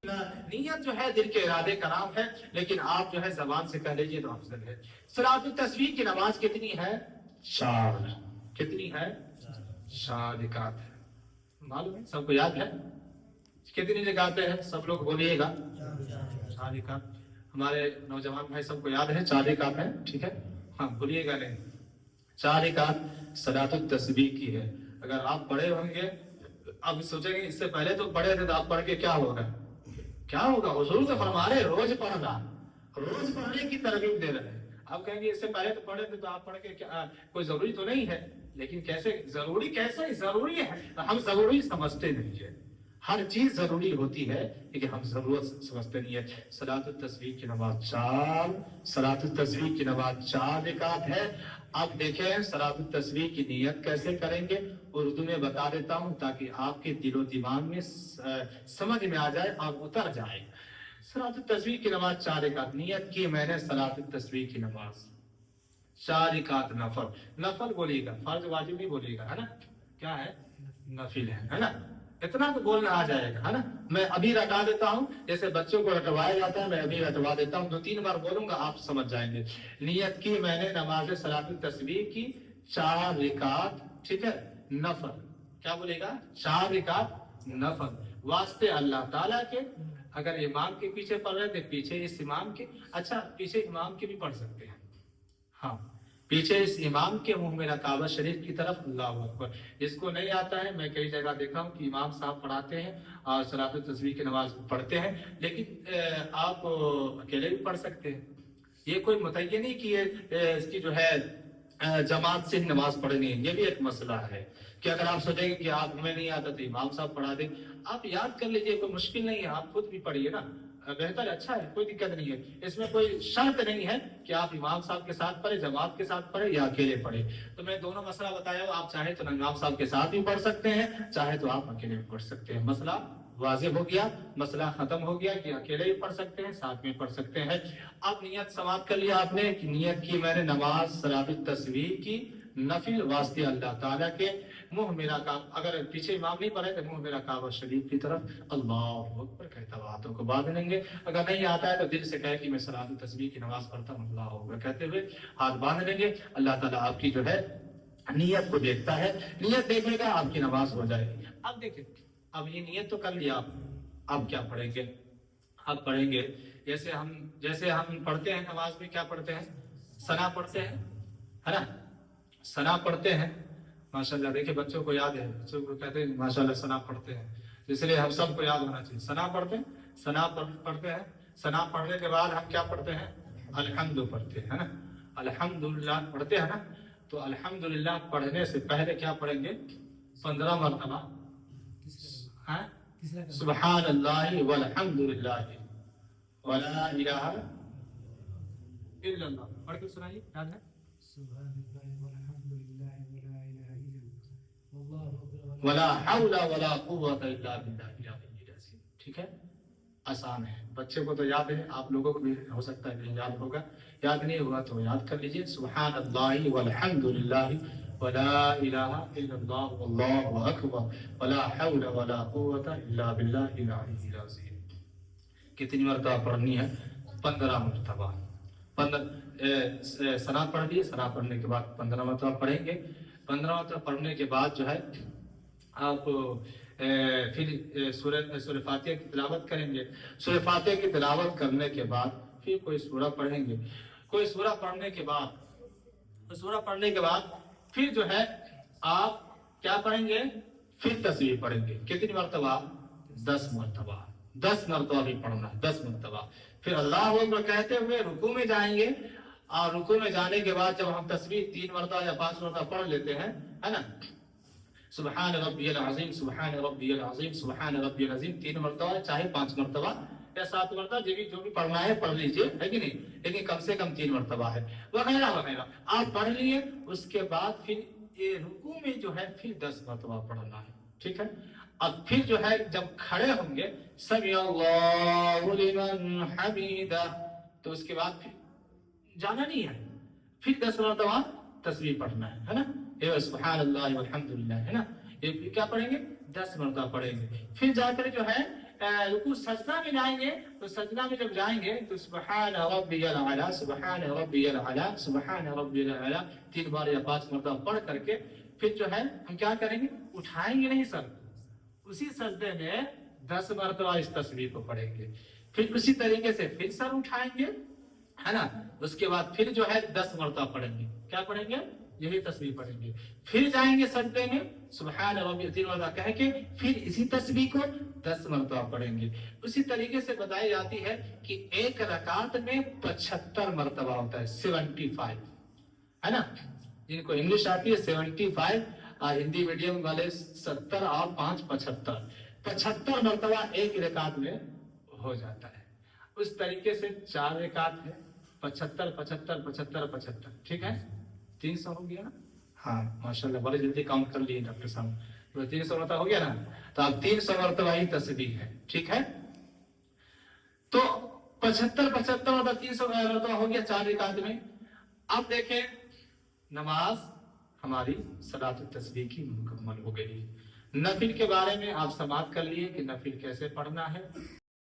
نیت جو ہے دل کے ارادے کا نام ہے، لیکن آپ جو ہے زبان سے کہہ لیجیے تو افضل ہے۔ صلاۃ التسبیح کی نماز کتنی ہے؟ 4۔ کتنی ہے؟ 4 رکعت ہے۔ معلوم ہے سب کو یاد ہے؟ کتنی رکعتیں ہیں؟ سب لوگ بولیے گا۔ 4 رکعت۔ ہمارے نوجوان بھائی سب کو یاد ہے 4 رکعت ہے؟ ٹھیک ہے، ہاں بولیے گا نہیں۔ 4 رکعت صلاۃ التسبیح کی ہے۔ اگر آپ پڑھے ہوں گے، اب سوچیں گے اس سے پہلے تو پڑھے تھے تو آپ پڑھ کے کیا ہوگا؟ کیا ہوگا؟ حضور تو فرما رہے روز پڑھنا، روز پڑھنے کی ترغیب دے رہے ہیں۔ آپ کہیں گے اس سے پہلے تو پڑھے تھے تو آپ پڑھ کے کیا، کوئی ضروری تو نہیں ہے، لیکن کیسے ضروری، کیسے ضروری ہے؟ ہم ضروری سمجھتے نہیں ہے۔ ہر چیز ضروری ہوتی ہے لیکن ہم ضرورت سمجھتے نہیں ہے۔ صلاۃ التسبیح کی نماز 4، صلاۃ التسبیح کی نماز 4 رکعت ہے۔ اب دیکھیں صلاۃ التسبیح کی نیت کیسے کریں گے، اردو میں بتا دیتا ہوں تاکہ آپ کے دل و دماغ میں سمجھ میں آ جائے اور اتر جائے۔ صلاۃ التسبیح کی نماز 4 رکعت نیت کی میں نے، صلاۃ التسبیح کی نماز 4 رکعت نفل۔ نفل بولیے گا، فرض واجب نہیں بولیے گا، ہے نا؟ کیا ہے؟ نفل ہے نا؟ اتنا تو بولنا آ جائے گا، ہے نا؟ میں ابھی رٹا دیتا ہوں، جیسے بچوں کو رٹوایا جاتا ہے، میں ابھی رٹوا دیتا ہوں، 2-3 بار بولوں گا آپ سمجھ جائیں گے۔ نیت کی میں نے نماز صلاۃ التسبیح کی 4 رکعت، ٹھیک ہے، نفل۔ کیا بولے گا؟ 4 رکعت نفل، واسطے اللہ تعالیٰ کے۔ اگر امام کے پیچھے پڑھ رہے تھے پیچھے اس امام کے، اچھا پیچھے امام کے بھی پڑھ سکتے ہیں، ہاں پیچھے اس امام کے منہ میرا کعبہ شریف کی طرف، اللہ اکبر۔ جس کو نہیں آتا ہے، میں کئی جگہ دیکھا ہوں کہ امام صاحب پڑھاتے ہیں اور صلاۃ التسبیح کی نماز پڑھتے ہیں، لیکن آپ اکیلے بھی پڑھ سکتے ہیں۔ یہ کوئی متعین نہیں کہ اس کی جو ہے جماعت سے نماز پڑھنی ہے، یہ بھی ایک مسئلہ ہے کہ اگر آپ سوچیں گے کہ آپ ہمیں نہیں آتا تو امام صاحب پڑھا دیں، آپ یاد کر لیجئے، کوئی مشکل نہیں ہے، آپ خود بھی پڑھیے نا، بہتر، اچھا ہے، کوئی دقت نہیں ہے۔ اس میں کوئی شرط نہیں ہے کہ آپ امام صاحب کے ساتھ پڑھیں، جماعت کے ساتھ پڑھیں یا اکیلے پڑھیں۔ تو میں دونوں مسئلہ بتایا ہوں، آپ چاہیں تو امام صاحب کے ساتھ بھی پڑھ سکتے ہیں، چاہے تو آپ اکیلے بھی پڑھ سکتے ہیں۔ مسئلہ واضح ہو گیا، مسئلہ ختم ہو گیا کہ اکیلے بھی پڑھ سکتے ہیں، ساتھ میں پڑھ سکتے ہیں۔ اب نیت سماعت کر لیا آپ نے کہ نیت کی میں نے نماز صلاۃ التسبیح کی نفل، واسطے اللہ تعالیٰ کے، منہ میرا کعبہ، اگر پیچھے امام نہیں پڑھے تو منہ میرا کعبہ شریف کی طرف، اللہ اکبر کہتا ہوا ہاتھوں کو باندھ لیں گے۔ اگر نہیں آتا ہے تو دل سے کہے کہ میں صلاۃ التسبیح کی نماز پڑھتا ہوں، اللہ اکبر کہتے ہوئے ہاتھ باندھ لیں گے۔ اللہ تعالیٰ آپ کی جو ہے نیت کو دیکھتا ہے، نیت دیکھے گا آپ کی نماز ہو جائے گی۔ اب دیکھیں، اب یہ نیت تو کر لیا آپ، اب کیا پڑھیں گے؟ اب پڑھیں گے جیسے ہم پڑھتے ہیں نماز میں، کیا پڑھتے ہیں؟ ثنا پڑھتے ہیں، ہے نا؟ ثنا پڑھتے ہیں، ماشاءاللہ۔ دیکھیں بچوں کو یاد ہے، بچوں کو کہتے ہیں ماشاءاللہ ثنا پڑھتے ہیں، اس لیے ہم سب کو یاد ہونا چاہیے۔ ثنا پڑھتے ہیں، ثنا پڑھتے ہیں، ثنا پڑھنے کے بعد ہم کیا پڑھتے ہیں؟ الحمد پڑھتے ہیں، ہے نا؟ الحمدللہ پڑھتے ہیں نا؟ تو الحمدللہ پڑھنے سے پہلے کیا پڑھیں گے؟ 15 مرتبہ سبحان اللہ والحمدللہ ولا الہ الا اللہ، پڑھ کے سنائیے، یاد ہے؟ سبحان اللہ والحمد للہ ولا الہ الا اللہ واللہ اکبر ولا حول ولا قوت الا باللہ العلی العظیم۔ ٹھیک ہے، آسان ہے، بچے کو تو یاد ہے، آپ لوگوں کو بھی ہو سکتا ہے کہ یاد ہوگا، یاد نہیں ہوگا تو یاد کر لیجئے۔ سبحان اللہ والحمد للہ ولا الہ الا اللہ واللہ اکبر ولا حول ولا قوت الا باللہ العلی العظیم۔ کتنی مرتبہ پڑھنی ہے؟ 15 مرتبہ۔ ثنا پڑھ لیے، ثنا پڑھنے کے بعد 15 مرتبہ پڑھیں گے۔ 15 مرتبہ پڑھنے کے بعد جو ہے آپ پھر سورہ فاتحہ کی تلاوت کریں گے۔ سورہ فاتحہ کی تلاوت کرنے کے بعد پھر کوئی سورہ پڑھیں گے۔ کوئی سورہ پڑھنے کے بعد پھر جو ہے آپ کیا پڑھیں گے؟ پھر تسبیح پڑھیں گے۔ کتنی مرتبہ؟ 10 مرتبہ۔ 10 مرتبہ بھی پڑھنا ہے، 10 مرتبہ۔ پھر اللہ اکبر کہتے ہوئے رکوع میں جائیں گے، اور رکوع میں جانے کے بعد جب ہم تسبیح 3 مرتبہ یا 5 مرتبہ پڑھ لیتے ہیں، ہے نا؟ سبحان ربی العظیم، سبحان ربی العظیم، سبحان ربی العظیم 3 مرتبہ، چاہے 5 مرتبہ یا 7 مرتبہ، جو بھی پڑھنا ہے پڑھ لیجئے، ہے کہ نہیں؟ لیکن کم سے کم 3 مرتبہ ہے، وغیرہ وغیرہ آپ پڑھ لیے۔ اس کے بعد پھر یہ رکوع میں جو ہے پھر 10 مرتبہ پڑھنا ہے، ٹھیک ہے؟ اب پھر جو ہے جب کھڑے ہوں گے سمع اللہ لمن حمیدہ، تو اس کے بعد پھر جانا نہیں ہے، پھر 10 مرتبہ تسبیح پڑھنا ہے نا؟ یہ سبحان اللہ والحمدللہ، ہے نا؟ یہ کیا پڑھیں گے؟ 10 مرتبہ پڑھیں گے۔ پھر جا کر جو ہے رکوع سجدہ میں جائیں گے تو سجدہ میں جب جائیں گے تو سبحان ربی الاعلی سبحان ربی الاعلی سبحان ربی الاعلی 3 بار یا 5 مرتبہ پڑھ کر کے پھر جو ہے ہم کیا کریں گے، اٹھائیں گے نہیں سر، اسی سجدے میں 10 مرتبہ اس تسبیح کو پڑھیں گے، پھر اسی طریقے سے پھر سر اٹھائیں گے، ہے نا، اس کے بعد پھر جو ہے 10 مرتبہ پڑھیں گے، کیا پڑھیں گے، یہی تسبیح پڑھیں گے، پھر جائیں گے سجدے میں سبحان ربی 3 مرتبہ کہہ کے پھر اسی تسبیح کو 10 مرتبہ پڑھیں گے۔ اسی طریقے سے بتائی جاتی ہے کہ ایک رکعت میں 75 مرتبہ ہوتا ہے، 75، ہے نا، جن کو انگلش آتی ہے 75 اور ہندی میڈیم والے 70 اور 5 75 مرتبہ ایک رکعت میں ہو جاتا ہے۔ اس طریقے سے 4 رکعت ہے، 75 75 75 75، ٹھیک ہے، 300 ہو گیا نا، ہاں ماشاءاللہ بڑے جلدی کاؤنٹ کر لیے ڈاکٹر صاحب، تو 300 مرتبہ ہو گیا نا، تو اب 300 مرتبہ ہی تسبیح ہے، ٹھیک ہے، تو 75 75 مرتبہ 300 مرتبہ ہو گیا 4 رکعت میں۔ اب دیکھیں نماز ہماری صلاۃ التسبیح کی مکمل ہو گئی۔ نفل کے بارے میں آپ سماعت کر لیے کہ نفل کیسے پڑھنا ہے۔